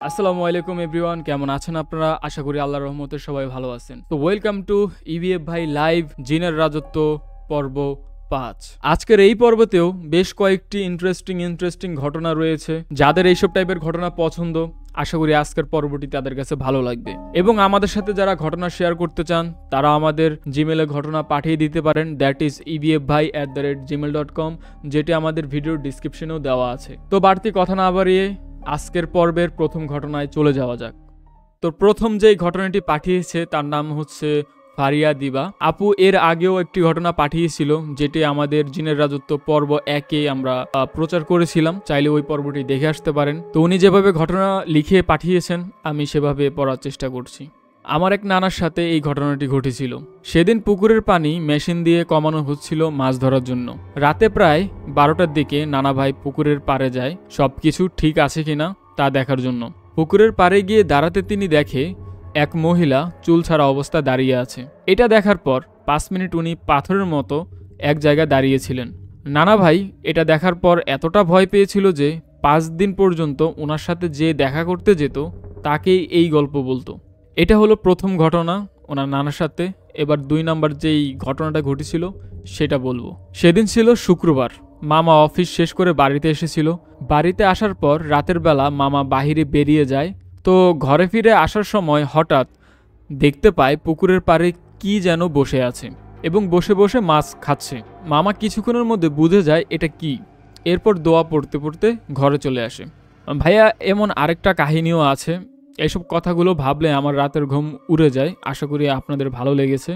আসসালামু আলাইকুম এভরিওয়ান, কেমন আছেন আপনারা? আশা করি আল্লাহর রহমতে সবাই ভালো আছেন। তো ওয়েলকাম টু ইভিএফ ভাই লাইভ জিনের রাজত্ব পর্ব 5। আজকের এই পর্বতেও বেশ কয়েকটি ইন্টারেস্টিং ঘটনা রয়েছে। যাদের এইসব টাইপের ঘটনা পছন্দ, আশা করি আজকের পর্বটি তাদের কাছে ভালো লাগবে। এবং আমাদের সাথে যারা ঘটনা শেয়ার করতে চান তারা আমাদের জিমেলে ঘটনা পাঠিয়ে দিতে পারেন, দ্যাট ইজ evfbhai@gmail.com, যেটি আমাদের ভিডিওর ডিসক্রিপশনেও দেওয়া আছে। তো বাড়তি কথা না বাড়িয়ে আজকের পর্বের প্রথম ঘটনায় চলে যাওয়া যাক। তো প্রথম যেই ঘটনাটি পাঠিয়েছে তার নাম হচ্ছে ফারিয়া দিবা আপু। এর আগেও একটি ঘটনা পাঠিয়েছিল যেটি আমাদের জিনের রাজত্ব পর্ব 1-এ আমরা প্রচার করেছিলাম, চাইলে ওই পর্বটি দেখে আসতে পারেন। তো উনি যেভাবে ঘটনা লিখে পাঠিয়েছেন আমি সেভাবে পড়ার চেষ্টা করছি। আমার এক নানার সাথে এই ঘটনাটি ঘটেছিল। সেদিন পুকুরের পানি মেশিন দিয়ে কমানো হচ্ছিল মাছ ধরার জন্য। রাতে প্রায় 12টার দিকে নানা ভাই পুকুরের পাড়ে যায় সবকিছু ঠিক আছে কিনা তা দেখার জন্য। পুকুরের পাড়ে গিয়ে দাঁড়াতে তিনি দেখে এক মহিলা চুল ছাড়া অবস্থা দাঁড়িয়ে আছে। এটা দেখার পর 5 মিনিট উনি পাথরের মতো এক জায়গায় দাঁড়িয়েছিলেন। নানা ভাই এটা দেখার পর এতটা ভয় পেয়েছিল যে 5 দিন পর্যন্ত ওনার সাথে যে দেখা করতে যেত তাকেই এই গল্প বলতো। এটা হলো প্রথম ঘটনা ওনার নানার সাথে। এবার 2 নাম্বার যেই ঘটনাটা ঘটেছিল সেটা বলবো। সেদিন ছিল শুক্রবার। মামা অফিস শেষ করে বাড়িতে এসেছিল। বাড়িতে আসার পর রাতের বেলা মামা বাহিরে বেরিয়ে যায়। তো ঘরে ফিরে আসার সময় হঠাৎ দেখতে পায় পুকুরের পাড়ে কি যেন বসে আছে এবং বসে বসে মাছ খাচ্ছে। মামা কিছুক্ষণের মধ্যে বুঝে যায় এটা কি। এরপর দোয়া পড়তে পড়তে ঘরে চলে আসে। ভাইয়া, এমন আরেকটা কাহিনীও আছে। এইসব কথাগুলো ভাবলে আমার রাতের ঘুম উড়ে যায়। আশা করি আপনাদের ভালো লেগেছে।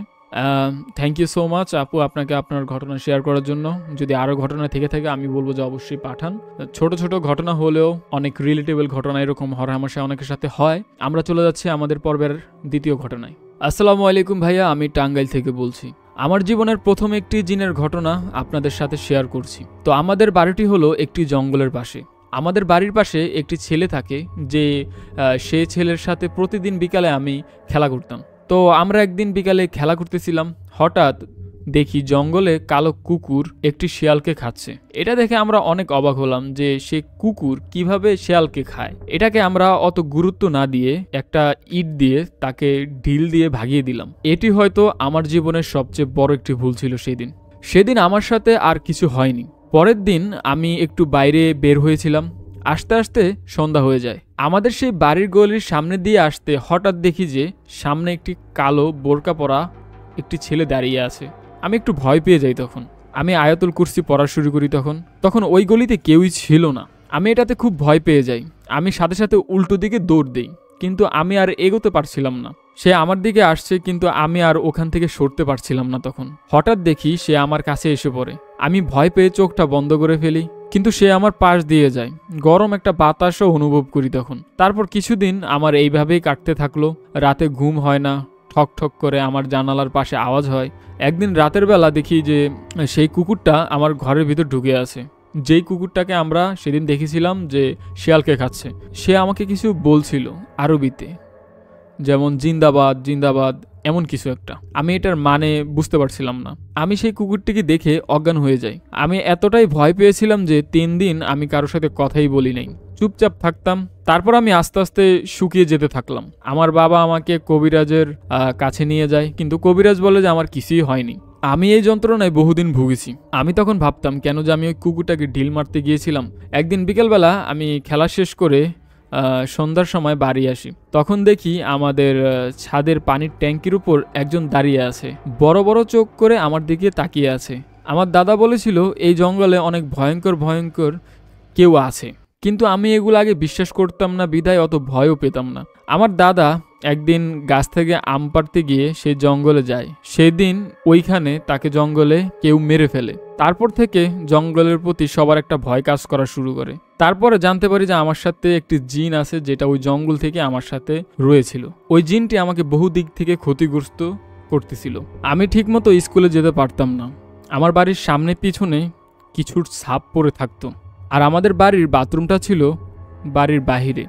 থ্যাংক ইউ সো মাচ আপু, আপনাকে আপনার ঘটনা শেয়ার করার জন্য। যদি আরও ঘটনা থেকে থাকে আমি বলবো যে অবশ্যই পাঠান। ছোট ছোট ঘটনা হলেও অনেক রিলেটেবল ঘটনা এরকম হরহামেশা অনেকের সাথে হয়। আমরা চলে যাচ্ছি আমাদের পর্বের দ্বিতীয় ঘটনায়। আসসালামু আলাইকুম ভাইয়া, আমি টাঙ্গাইল থেকে বলছি। আমার জীবনের প্রথম একটি জিনের ঘটনা আপনাদের সাথে শেয়ার করছি। তো আমাদের বাড়িটি হলো একটি জঙ্গলের পাশে। আমাদের বাড়ির পাশে একটি ছেলে থাকে যে সে ছেলের সাথে প্রতিদিন বিকালে আমি খেলা করতাম। তো আমরা একদিন বিকালে খেলা করতেছিলাম, হঠাৎ দেখি জঙ্গলে কালো কুকুর একটি শিয়ালকে খাচ্ছে। এটা দেখে আমরা অনেক অবাক হলাম যে সে কুকুর কিভাবে শিয়ালকে খায়। এটাকে আমরা অত গুরুত্ব না দিয়ে একটা ইট দিয়ে তাকে ঢিল দিয়ে ভাগিয়ে দিলাম। এটি হয়তো আমার জীবনের সবচেয়ে বড় একটি ভুল ছিল সেদিন আমার সাথে আর কিছু হয়নি। পরের দিন আমি একটু বাইরে বের হয়েছিলাম। আস্তে আস্তে সন্ধ্যা হয়ে যায়। আমাদের সেই বাড়ির গলির সামনে দিয়ে আসতে হঠাৎ দেখি যে সামনে একটি কালো বোরকা পরা একটি ছেলে দাঁড়িয়ে আছে। আমি একটু ভয় পেয়ে যাই। তখন আমি আয়াতুল কুরসি পড়া শুরু করি। তখন ওই গলিতে কেউই ছিল না। আমি এটাতে খুব ভয় পেয়ে যাই। আমি সাথে সাথে উল্টো দিকে দৌড় দিই, কিন্তু আমি আর এগোতে পারছিলাম না। সে আমার দিকে আসছে কিন্তু আমি আর ওখান থেকে সরতে পারছিলাম না। তখন হঠাৎ দেখি সে আমার কাছে এসে পড়ে। আমি ভয় পেয়ে চোখটা বন্ধ করে ফেলি, কিন্তু সে আমার পাশ দিয়ে যায়। গরম একটা বাতাসও অনুভব করি তখন। তারপর কিছুদিন আমার এইভাবেই কাটতে থাকলো। রাতে ঘুম হয় না, ঠক ঠক করে আমার জানালার পাশে আওয়াজ হয়। একদিন রাতের বেলা দেখি যে সেই কুকুরটা আমার ঘরের ভিতর ঢুকে আছে। যেই কুকুরটাকে আমরা সেদিন দেখেছিলাম যে শিয়ালকে খাচ্ছে, সে আমাকে কিছু বলছিল আরবিতে, যেমন জিন্দাবাদ জিন্দাবাদ এমন কিছু একটা। আমি এটার মানে বুঝতে পারছিলাম না। আমি সেই কুকুরটিকে দেখে অজ্ঞান হয়ে যাই। আমি এতটাই ভয় পেয়েছিলাম যে 3 দিন আমি কারোর সাথে কথাই বলি নাই, চুপচাপ থাকতাম। তারপর আমি আস্তে আস্তে শুকিয়ে যেতে থাকলাম। আমার বাবা আমাকে কবিরাজের কাছে নিয়ে যায়, কিন্তু কবিরাজ বলে যে আমার কিছুই হয়নি। আমি এই যন্ত্রণায় বহুদিন ভুগেছি। আমি তখন ভাবতাম কেন যে আমি ওই কুকুরটাকে ঢিল মারতে গিয়েছিলাম। একদিন বিকেলবেলা আমি খেলা শেষ করে সন্ধ্যার সময় বাড়ি আসি। তখন দেখি আমাদের ছাদের পানির ট্যাঙ্কির উপর একজন দাঁড়িয়ে আছে, বড় বড় চোখ করে আমার দিকে তাকিয়ে আছে। আমার দাদা বলেছিল এই জঙ্গলে অনেক ভয়ঙ্কর কেউ আছে, কিন্তু আমি এগুলো আগে বিশ্বাস করতাম না, বিধায় অত ভয়ও পেতাম না। আমার দাদা একদিন গাছ থেকে আম পাড়তে গিয়ে সেই জঙ্গলে যায়। সেদিন ওইখানে তাকে জঙ্গলে কেউ মেরে ফেলে। তারপর থেকে জঙ্গলের প্রতি সবার একটা ভয় কাজ করা শুরু করে। তারপরে জানতে পারি যে আমার সাথে একটি জিন আছে যেটা ওই জঙ্গল থেকে আমার সাথে রয়েছিল। ওই জিনটি আমাকে বহু দিক থেকে ক্ষতিগ্রস্ত করতেছিল। আমি ঠিকমতো স্কুলে যেতে পারতাম না। আমার বাড়ির সামনে পিছনে কিছুর ছাপ পড়ে থাকতো। আর আমাদের বাড়ির বাথরুমটা ছিল বাড়ির বাহিরে।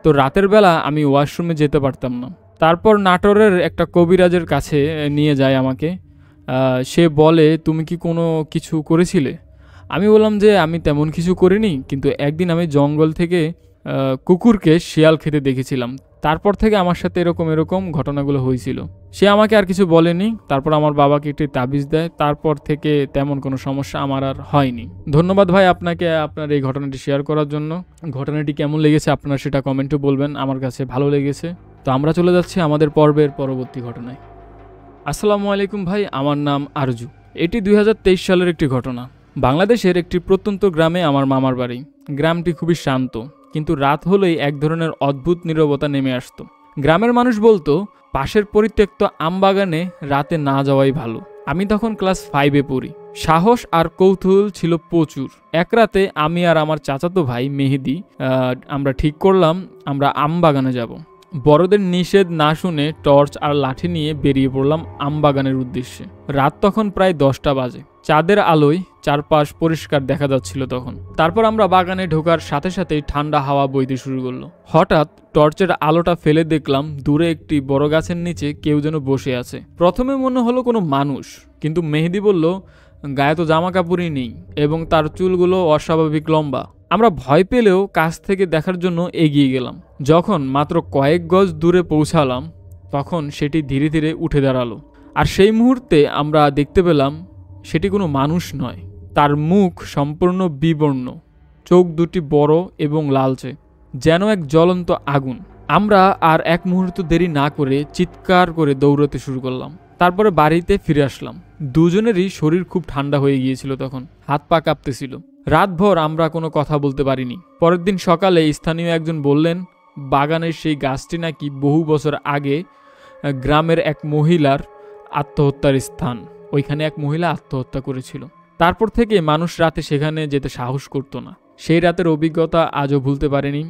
তো রাতের বেলা আমি ওয়াশরুমে যেতে পারতাম না। তারপর নাটোরের একটা কবিরাজের কাছে নিয়ে যায় আমাকে। সে বলে তুমি কি কোনো কিছু করেছিলে? আমি বললাম যে আমি তেমন কিছু করিনি, কিন্তু একদিন আমি জঙ্গল থেকে কুকুরকে শিয়াল খেতে দেখেছিলাম। তারপর থেকে আমার সাথে এরকম ঘটনাগুলো হয়েছিল। সে আমাকে আর কিছু বলেনি। তারপর আমার বাবাকে একটি তাবিজ দেয়। তারপর থেকে তেমন কোনো সমস্যা আমার আর হয়নি। ধন্যবাদ ভাই আপনাকে আপনার এই ঘটনাটি শেয়ার করার জন্য। ঘটনাটি কেমন লেগেছে আপনারা সেটা কমেন্টে বলবেন। আমার কাছে ভালো লেগেছে। তো আমরা চলে যাচ্ছি আমাদের পর্বের পরবর্তী ঘটনায়। আসসালামু আলাইকুম ভাই, আমার নাম আরজু। এটি 2023 সালের একটি ঘটনা। বাংলাদেশের একটি প্রত্যন্ত গ্রামে আমার মামার বাড়ি। গ্রামটি খুবই শান্ত, কিন্তু রাত হলেই এক ধরনের অদ্ভুত নীরবতা নেমে আসতো। গ্রামের মানুষ বলতো পাশের পরিত্যক্ত আমবাগানে রাতে না যাওয়াই ভালো। আমি তখন ক্লাস 5-এ পড়ি। সাহস আর কৌতূহল ছিল প্রচুর। এক রাতে আমি আর আমার চাচাতো ভাই মেহেদি আমরা ঠিক করলাম আমরা আমবাগানে যাব। বড়দের নিষেধ না শুনে টর্চ আর লাঠি নিয়ে বেরিয়ে পড়লাম আমবাগানের উদ্দেশ্যে। রাত তখন প্রায় 10টা বাজে। চাঁদের আলোয় চারপাশ পরিষ্কার দেখা যাচ্ছিল তখন। তারপর আমরা বাগানে ঢোকার সাথে সাথেই ঠান্ডা হাওয়া বইতে শুরু করলো। হঠাৎ টর্চের আলোটা ফেলে দেখলাম দূরে একটি বড় গাছের নিচে কেউ যেন বসে আছে। প্রথমে মনে হলো কোনো মানুষ, কিন্তু মেহেদি বলল গায়ে তো জামা কাপড়ই নেই এবং তার চুলগুলো অস্বাভাবিক লম্বা। আমরা ভয় পেলেও কাছ থেকে দেখার জন্য এগিয়ে গেলাম। যখন মাত্র কয়েক গজ দূরে পৌঁছালাম তখন সেটি ধীরে ধীরে উঠে দাঁড়ালো। আর সেই মুহূর্তে আমরা দেখতে পেলাম সেটি কোনো মানুষ নয়। তার মুখ সম্পূর্ণ বিবর্ণ, চোখ দুটি বড় এবং লালচে, যেন এক জ্বলন্ত আগুন। আমরা আর এক মুহূর্ত দেরি না করে চিৎকার করে দৌড়াতে শুরু করলাম। তারপরে বাড়িতে ফিরে আসলাম। দুজনেরই শরীর খুব ঠান্ডা হয়ে গিয়েছিল তখন, হাত পা কাঁপতেছিল। রাতভর আমরা কোনো কথা বলতে পারিনি। পরের দিন সকালে স্থানীয় একজন বললেন বাগানের সেই গাছটি নাকি বহু বছর আগে গ্রামের এক মহিলার আত্মহত্যার স্থান। ওইখানে এক মহিলা আত্মহত্যা করেছিল। তারপর থেকে মানুষ রাতে সেখানে যেতে সাহস করতো না। সেই রাতের অভিজ্ঞতা আজও ভুলতে পারেনি।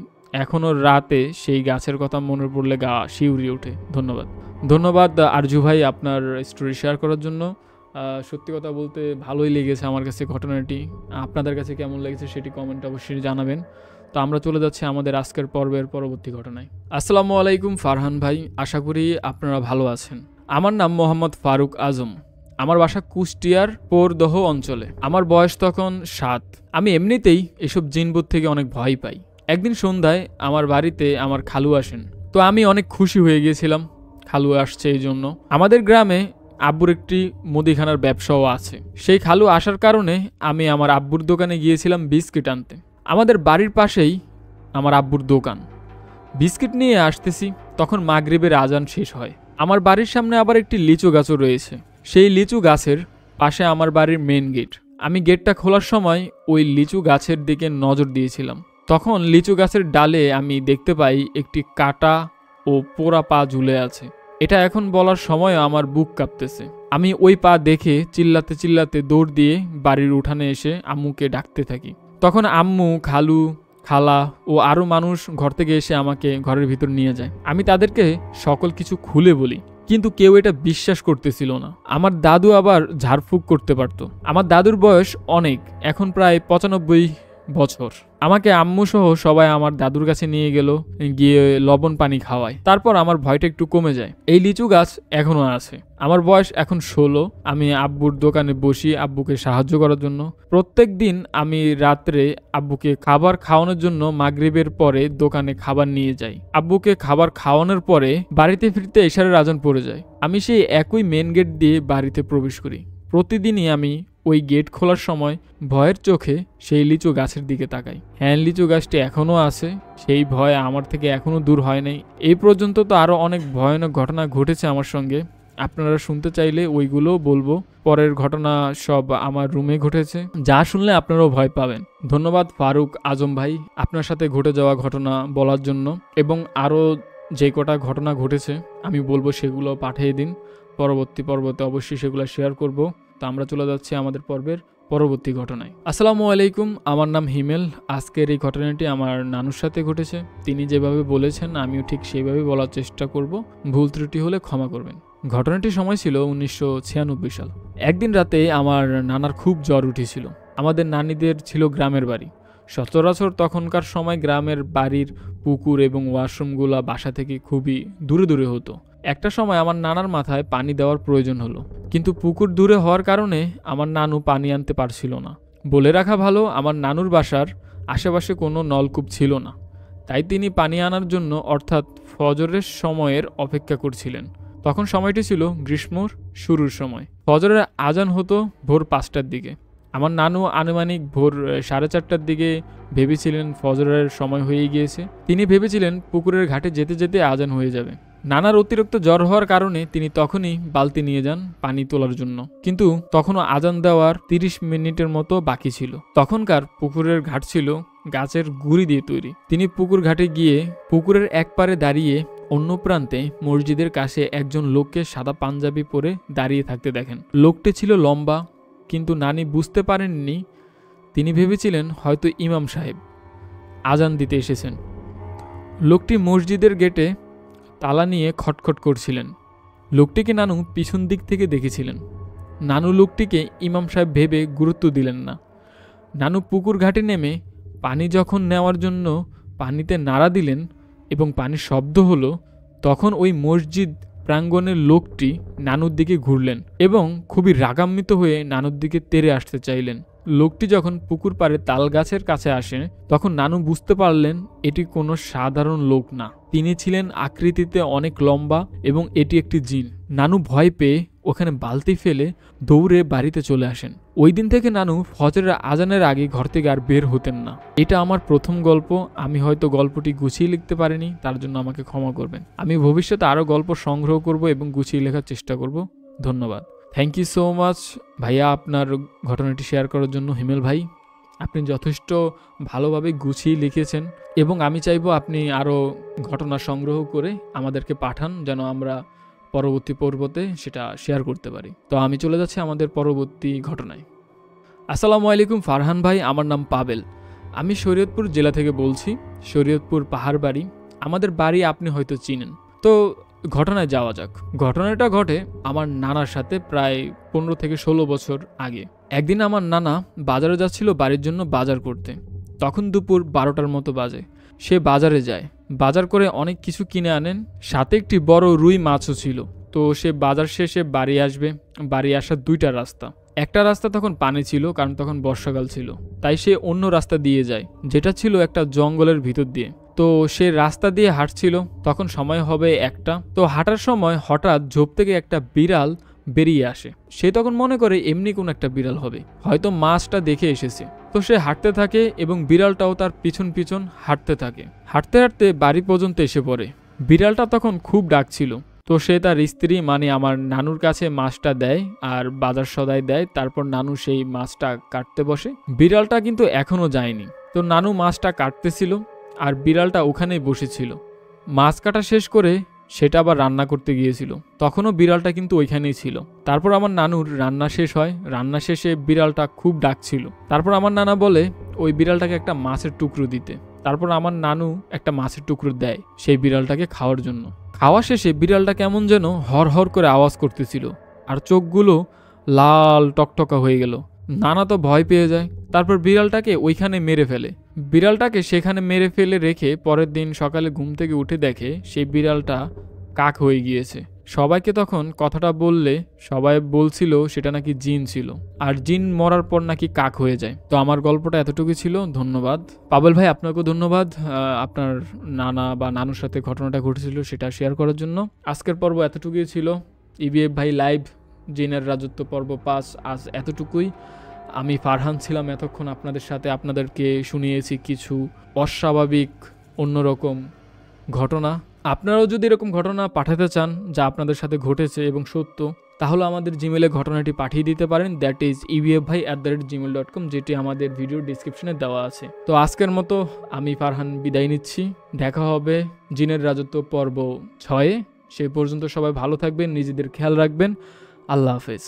এখনও রাতে সেই গাছের কথা মনে পড়লে গা শিউরে ওঠে। ধন্যবাদ আরজু ভাই আপনার স্টোরি শেয়ার করার জন্য। সত্যি কথা বলতে ভালোই লেগেছে আমার কাছে ঘটনাটি। আপনাদের কাছে কেমন লেগেছে সেটি কমেন্ট অবশ্যই জানাবেন। তো আমরা চলে যাচ্ছি আমাদের আজকের পর্বের পরবর্তী ঘটনায়। আসসালামু আলাইকুম ফারহান ভাই, আশা করি আপনারা ভালো আছেন। আমার নাম মোহাম্মদ ফারুক আজম। আমার বাসা কুষ্টিয়ার পোরদহ অঞ্চলে। আমার বয়স তখন 7। আমি এমনিতেই এসব জিনভূত থেকে অনেক ভয় পাই। একদিন সন্ধ্যায় আমার বাড়িতে আমার খালু আসেন। তো আমি অনেক খুশি হয়ে গিয়েছিলাম খালু আসছে এই জন্য। আমাদের গ্রামে আব্বুর একটি মুদিখানার ব্যবসাও আছে। সেই খালু আসার কারণে আমি আমার আব্বুর দোকানে গিয়েছিলাম বিস্কিট আনতে। আমাদের বাড়ির পাশেই আমার আব্বুর দোকান। বিস্কিট নিয়ে আসতেছি, তখন মাগরিবের আজান শেষ হয়। আমার বাড়ির সামনে আবার একটি লিচু গাছও রয়েছে। সেই লিচু গাছের পাশে আমার বাড়ির মেন গেট। আমি গেটটা খোলার সময় ওই লিচু গাছের দিকে নজর দিয়েছিলাম। তখন লিচু গাছের ডালে আমি দেখতে পাই একটি কাটা ও পোড়া পা ঝুলে আছে। এটা এখন বলার সময় আমার বুক কাঁপতেছে। আমি ওই পা দেখে চিল্লাতে চিল্লাতে দৌড় দিয়ে বাড়ির উঠানে এসে আম্মুকে ডাকতে থাকি। তখন আম্মু, খালু, খালা ও আরও মানুষ ঘর থেকে এসে আমাকে ঘরের ভিতর নিয়ে যায়। আমি তাদেরকে সকল কিছু খুলে বলি, কিন্তু কেউ এটা বিশ্বাস করতেছিল না। আমার দাদু আবার ঝাড়ফুঁক করতে পারত। আমার দাদুর বয়স অনেক, এখন প্রায় 95 বছর। আমাকে আম্মু সহ সবাই আমার দাদুর কাছে নিয়ে গেল, গিয়ে লবণ পানি খাওয়ায়। তারপর আমার ভয়টা একটু কমে যায়। এই লিচু গাছ এখনো আছে। আমার বয়স এখন 16। আমি আব্বুর দোকানে বসি আব্বুকে সাহায্য করার জন্য। প্রত্যেক দিন আমি রাত্রে আব্বুকে খাবার খাওয়ানোর জন্য মাগরিবের পরে দোকানে খাবার নিয়ে যাই। আব্বুকে খাবার খাওয়ানোর পরে বাড়িতে ফিরতে এশারের আজান পড়ে যায়। আমি সেই একই মেন গেট দিয়ে বাড়িতে প্রবেশ করি। প্রতিদিনই আমি ওই গেট খোলার সময় ভয়ের চোখে সেই লিচু গাছের দিকে তাকাই। হ্যাঁ, লিচু গাছটি এখনও আছে। সেই ভয় আমার থেকে এখনও দূর হয় নাই। এই পর্যন্ত তো আরও অনেক ভয়ানক ঘটনা ঘটেছে আমার সঙ্গে। আপনারা শুনতে চাইলে ওইগুলোও বলবো। পরের ঘটনা সব আমার রুমে ঘটেছে, যা শুনলে আপনারাও ভয় পাবেন। ধন্যবাদ ফারুক আজম ভাই আপনার সাথে ঘটে যাওয়া ঘটনা বলার জন্য। এবং আরও যে কটা ঘটনা ঘটেছে আমি বলবো সেগুলো পাঠিয়ে দিন। পরবর্তী পর্বতে অবশ্যই সেগুলো শেয়ার করব। তো আমরা চলে যাচ্ছি আমাদের পর্বের পরবর্তী ঘটনায়। আসসালামু আলাইকুম, আমার নাম হিমেল। আজকের এই ঘটনাটি আমার নানুর সাথে ঘটেছে। তিনি যেভাবে বলেছেন আমিও ঠিক সেইভাবে বলার চেষ্টা করব। ভুল ত্রুটি হলে ক্ষমা করবেন। ঘটনাটির সময় ছিল 1996 সাল। একদিন রাতে আমার নানার খুব জ্বর উঠেছিল। আমাদের নানিদের ছিল গ্রামের বাড়ি। সচরাচর তখনকার সময় গ্রামের বাড়ির পুকুর এবং ওয়াশরুমগুলো বাসা থেকে খুবই দূরে দূরে হতো। একটা সময় আমার নানার মাথায় পানি দেওয়ার প্রয়োজন হলো, কিন্তু পুকুর দূরে হওয়ার কারণে আমার নানু পানি আনতে পারছিল না। বলে রাখা ভালো, আমার নানুর বাসার আশেপাশে কোনো নলকূপ ছিল না। তাই তিনি পানি আনার জন্য অর্থাৎ ফজরের সময়ের অপেক্ষা করছিলেন। তখন সময়টি ছিল গ্রীষ্মর শুরুর সময়। ফজরের আজান হতো ভোর 5টার দিকে। আমার নানু আনুমানিক ভোর 4:30টার দিকে ভেবেছিলেন ফজরের সময় হয়ে গিয়েছে। তিনি ভেবেছিলেন পুকুরের ঘাটে যেতে যেতে আজান হয়ে যাবে। নানার অতিরিক্ত জ্বর হওয়ার কারণে তিনি তখনই বালতি নিয়ে যান পানি তোলার জন্য, কিন্তু তখনও আজান দেওয়ার 30 মিনিটের মতো বাকি ছিল। তখনকার পুকুরের ঘাট ছিল গাছের গুঁড়ি দিয়ে তৈরি। তিনি পুকুর ঘাটে গিয়ে পুকুরের এক পারে দাঁড়িয়ে অন্য প্রান্তে মসজিদের কাছে একজন লোককে সাদা পাঞ্জাবি পরে দাঁড়িয়ে থাকতে দেখেন। লোকটি ছিল লম্বা, কিন্তু নানি বুঝতে পারেননি। তিনি ভেবেছিলেন হয়তো ইমাম সাহেব আজান দিতে এসেছেন। লোকটি মসজিদের গেটে তালা নিয়ে খটখট করছিলেন। লোকটিকে নানু পিছন দিক থেকে দেখেছিলেন। নানু লোকটিকে ইমাম সাহেব ভেবে গুরুত্ব দিলেন না। নানু পুকুর ঘাটে নেমে পানি যখন নেওয়ার জন্য পানিতে নাড়া দিলেন এবং পানির শব্দ হলো, তখন ওই মসজিদ প্রাঙ্গণের লোকটি নানুর দিকে ঘুরলেন এবং খুবই রাগান্বিত হয়ে নানুর দিকে তেড়ে আসতে চাইলেন। লোকটি যখন পুকুর পাড়ে তাল গাছের কাছে আসে, তখন নানু বুঝতে পারলেন এটি কোনো সাধারণ লোক না। তিনি ছিলেন আকৃতিতে অনেক লম্বা এবং এটি একটি জিন। নানু ভয় পেয়ে ওখানে বালতি ফেলে দৌড়ে বাড়িতে চলে আসেন। ওই দিন থেকে নানু ফজরের আজানের আগে ঘর থেকে আর বের হতেন না। এটা আমার প্রথম গল্প। আমি হয়তো গল্পটি গুছিয়ে লিখতে পারিনি, তার জন্য আমাকে ক্ষমা করবেন। আমি ভবিষ্যতে আরও গল্প সংগ্রহ করব এবং গুছিয়ে লেখার চেষ্টা করব। ধন্যবাদ। থ্যাংক ইউ সো মাচ ভাইয়া আপনার ঘটনাটি শেয়ার করার জন্য। হিমেল ভাই, আপনি যথেষ্ট ভালোভাবে গুছিয়ে লিখেছেন এবং আমি চাইবো আপনি আরও ঘটনা সংগ্রহ করে আমাদেরকে পাঠান, যেন আমরা পরবর্তী পর্বতে সেটা শেয়ার করতে পারি। তো আমি চলে যাচ্ছি আমাদের পরবর্তী ঘটনায়। আসসালামু আলাইকুম ফারহান ভাই, আমার নাম পাবেল। আমি শরীয়তপুর জেলা থেকে বলছি। শরীয়তপুর পাহাড় বাড়ি আমাদের বাড়ি, আপনি হয়তো চিনেন। তো ঘটনায় যাওয়া যাক। ঘটনাটা ঘটে আমার নানার সাথে প্রায় 15 থেকে 16 বছর আগে। একদিন আমার নানা বাজারে যাচ্ছিল বাড়ির জন্য বাজার করতে। তখন দুপুর 12টার মতো বাজে। সে বাজারে যায়, বাজার করে অনেক কিছু কিনে আনেন, সাথে একটি বড় রুই মাছও ছিল। তো সে বাজার শেষে বাড়ি আসবে। বাড়ি আসার 2টা রাস্তা। একটা রাস্তা তখন পানি ছিল, কারণ তখন বর্ষাকাল ছিল, তাই সে অন্য রাস্তা দিয়ে যায়, যেটা ছিল একটা জঙ্গলের ভিতর দিয়ে। তো সে রাস্তা দিয়ে হাঁটছিল, তখন সময় হবে 1টা। তো হাঁটার সময় হঠাৎ ঝোপ থেকে একটা বিড়াল বেরিয়ে আসে। সে তখন মনে করে এমনি কোন একটা বিড়াল হবে, হয়তো মাছটা দেখে এসেছে। তো সে হাঁটতে থাকে এবং বিড়ালটাও তার পিছন পিছন হাঁটতে থাকে। হাঁটতে হাঁটতে বাড়ি পর্যন্ত এসে পড়ে। বিড়ালটা তখন খুব ডাকছিল। তো সে তার স্ত্রী মানে আমার নানুর কাছে মাছটা দেয় আর বাজার সদাই দেয়। তারপর নানু সেই মাছটা কাটতে বসে। বিড়ালটা কিন্তু এখনও যায়নি। তো নানু মাছটা কাটতেছিল আর বিড়ালটা ওখানেই বসেছিল। মাছ কাটা শেষ করে সেটা আবার রান্না করতে গিয়েছিল। তখনও বিড়ালটা কিন্তু ওইখানেই ছিল। তারপর আমার নানুর রান্না শেষ হয়। রান্না শেষে বিড়ালটা খুব ডাকছিল। তারপর আমার নানা বলে ওই বিড়ালটাকে একটা মাছের টুকরো দিতে। তারপর আমার নানু একটা মাছের টুকরো দেয় সেই বিড়ালটাকে খাওয়ার জন্য। খাওয়া শেষে বিড়ালটা কেমন যেন হর হর করে আওয়াজ করতেছিল আর চোখগুলো লাল টকটকা হয়ে গেল। নানা তো ভয় পেয়ে যায়। তারপর বিড়ালটাকে ওইখানে মেরে ফেলে। বিড়ালটাকে সেখানে মেরে ফেলে রেখে পরের দিন সকালে ঘুম থেকে উঠে দেখে সেই বিড়ালটা কাক হয়ে গিয়েছে। সবাইকে তখন কথাটা বললে সবাই বলছিল সেটা নাকি জিন ছিল, আর জিন মরার পর নাকি কাক হয়ে যায়। তো আমার গল্পটা এতটুকু ছিল। ধন্যবাদ পাবেল ভাই, আপনাকেও ধন্যবাদ আপনার নানা বা নানুর সাথে ঘটনাটা ঘটেছিল সেটা শেয়ার করার জন্য। আজকের পর্ব এতটুকুই ছিল। ইবিএফ ভাই লাইভ জিনের রাজত্ব পর্ব 5 আজ এতটুকুই। আমি ফারহান ছিলাম এতক্ষণ আপনাদের সাথে। আপনাদেরকে শুনিয়েছি কিছু অস্বাভাবিক অন্যরকম ঘটনা। আপনারাও যদি এরকম ঘটনা পাঠাতে চান যা আপনাদের সাথে ঘটেছে এবং সত্য, তাহলে আমাদের জিমেলে ঘটনাটি পাঠিয়ে দিতে পারেন। দ্যাট ইজ ebfbhai@gmail.com, যেটি আমাদের ভিডিও ডিসক্রিপশনে দেওয়া আছে। তো আজকের মতো আমি ফারহান বিদায় নিচ্ছি। দেখা হবে জিনের রাজত্ব পর্ব 6-এ। সেই পর্যন্ত সবাই ভালো থাকবেন, নিজেদের খেয়াল রাখবেন। আল্লাহ হাফেজ।